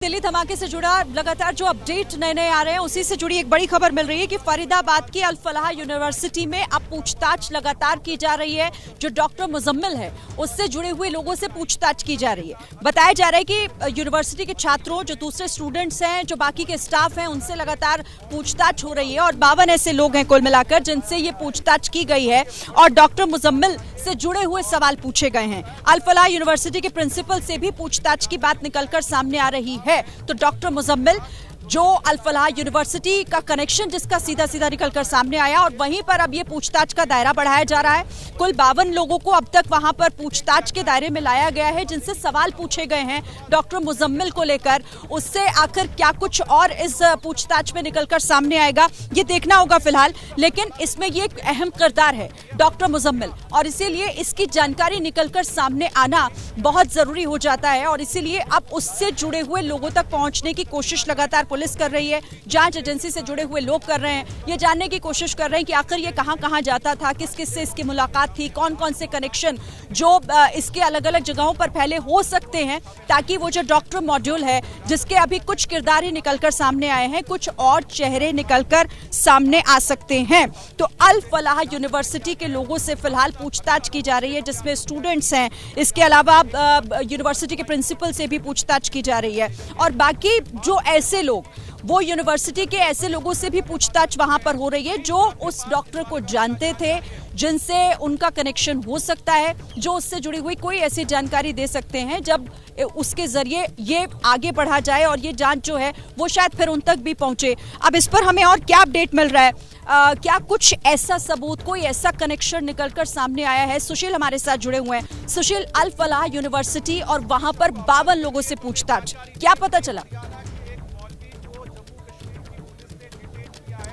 दिल्ली धमाके से जुड़ा लगातार जो अपडेट नए आ रहे हैं उसी से जुड़ी एक बड़ी खबर मिल रही है कि फरीदाबाद की अल फलाह यूनिवर्सिटी में अब पूछताछ लगातार की जा रही है। जो डॉक्टर मुजम्मिल है उससे जुड़े हुए लोगों से पूछताछ की जा रही है। बताया जा रहा है कि यूनिवर्सिटी के छात्रों, जो दूसरे स्टूडेंट्स हैं, जो बाकी के स्टाफ हैं, उनसे लगातार पूछताछ हो रही है और 52 ऐसे लोग हैं कुल मिलाकर जिनसे ये पूछताछ की गई है और डॉक्टर मुजम्मिल से जुड़े हुए सवाल पूछे गए हैं। अल फलाह यूनिवर्सिटी के प्रिंसिपल से भी पूछताछ की बात निकलकर सामने आ रही है। तो डॉक्टर मुजम्मिल जो अल फलाह यूनिवर्सिटी का कनेक्शन जिसका सीधा सीधा निकलकर सामने आया और वहीं पर अब ये पूछताछ का दायरा बढ़ाया जा रहा है। कुल 52 लोगों को अब तक वहां पर पूछताछ के दायरे में लाया गया है जिनसे सवाल पूछे गए हैं डॉक्टर मुजम्मिल को लेकर। उससे आखिर क्या कुछ और इस पूछताछ में निकलकर सामने आएगा ये देखना होगा फिलहाल, लेकिन इसमें ये एक अहम किरदार है डॉक्टर मुजम्मिल और इसीलिए इसकी जानकारी निकलकर सामने आना बहुत जरूरी हो जाता है और इसीलिए अब उससे जुड़े हुए लोगों तक पहुंचने की कोशिश लगातार पुलिस कर रही है। जांच एजेंसी से जुड़े हुए लोग कर रहे हैं, ये जानने की कोशिश कर रहे हैं कि आखिर ये कहां जाता था, किस किस से इसकी मुलाकात थी, कौन कौन से कनेक्शन जो इसके अलग अलग जगहों पर फैले हो सकते हैं, ताकि वो जो डॉक्टर मॉड्यूल है जिसके अभी कुछ किरदार ही निकलकर सामने आए हैं, कुछ और चेहरे निकलकर सामने आ सकते हैं। तो अल फलाह यूनिवर्सिटी के लोगों से फिलहाल पूछताछ की जा रही है जिसमें स्टूडेंट्स हैं, इसके अलावा यूनिवर्सिटी के प्रिंसिपल से भी पूछताछ की जा रही है और बाकी जो ऐसे लोग, वो यूनिवर्सिटी के ऐसे लोगों से भी पूछताछ वहां पर हो रही है जो उस डॉक्टर को जानते थे, जिनसे उनका कनेक्शन हो सकता है, जो उससे जुड़ी हुई कोई ऐसी जानकारी दे सकते हैं जब उसके जरिए ये आगे बढ़ा जाए और ये जांच जो है वो शायद फिर उन तक भी पहुंचे। अब इस पर हमें और क्या अपडेट मिल रहा है, क्या कुछ ऐसा सबूत, कोई ऐसा कनेक्शन निकलकर सामने आया है? सुशील हमारे साथ जुड़े हुए हैं। सुशील, अल फलाह यूनिवर्सिटी और वहां पर 52 लोगों से पूछताछ, क्या पता चला?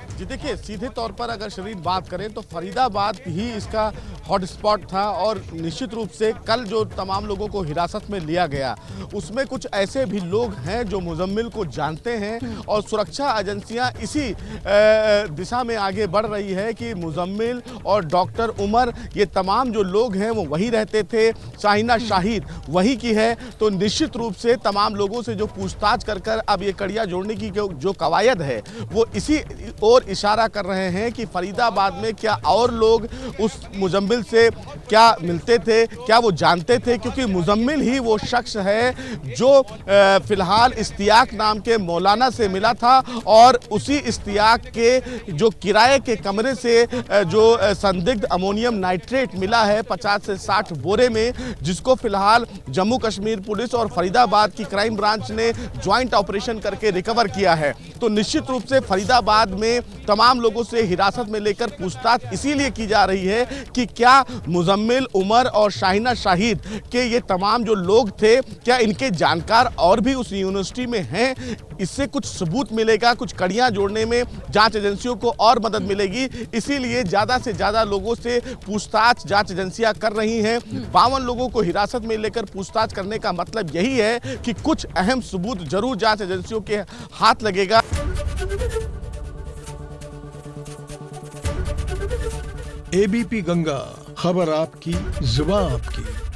जी देखिए, सीधे तौर पर अगर शरीर बात करें तो फरीदाबाद ही इसका हॉटस्पॉट था और निश्चित रूप से कल जो तमाम लोगों को हिरासत में लिया गया उसमें कुछ ऐसे भी लोग हैं जो मुजम्मिल को जानते हैं और सुरक्षा एजेंसियां इसी दिशा में आगे बढ़ रही है कि मुजम्मिल और डॉक्टर उमर, ये तमाम जो लोग हैं वो वहीं रहते थे, शाहिना शाहिद वहीं की है। तो निश्चित रूप से तमाम लोगों से जो पूछताछ कर कर अब ये कड़ियाँ जोड़ने की जो कवायद है वो इसी ओर इशारा कर रहे हैं कि फरीदाबाद में क्या और लोग उस मुजम्मिल से क्या मिलते थे, क्या वो जानते थे, क्योंकि मुजम्मिल ही वो शख्स है जो फिलहाल इश्तियाक नाम के मौलाना से मिला था और उसी इश्तियाक के जो किराए के कमरे से जो संदिग्ध अमोनियम नाइट्रेट मिला है 50 से 60 बोरे में, जिसको फिलहाल जम्मू कश्मीर पुलिस और फरीदाबाद की क्राइम ब्रांच ने ज्वाइंट ऑपरेशन करके रिकवर किया है। तो निश्चित रूप से फरीदाबाद में तमाम लोगों से हिरासत में लेकर पूछताछ इसीलिए की जा रही है कि क्या मुजम्मिल, उमर और शाहिना शाहिद के ये तमाम जो लोग थे, क्या इनके जानकार और भी उस यूनिवर्सिटी में हैं? इससे कुछ सबूत मिलेगा, कुछ कड़ियां जोड़ने में जांच एजेंसियों को और मदद मिलेगी। इसीलिए ज़्यादा से ज़्यादा लोगों से पूछताछ जांच एजेंसियां कर रही हैं। 52 लोगों को हिरासत में लेकर पूछताछ करने का मतलब यही है कि कुछ अहम सबूत जरूर जांच एजेंसियों के हाथ लगेगा। एबीपी गंगा, खबर आपकी, जुबान आपकी।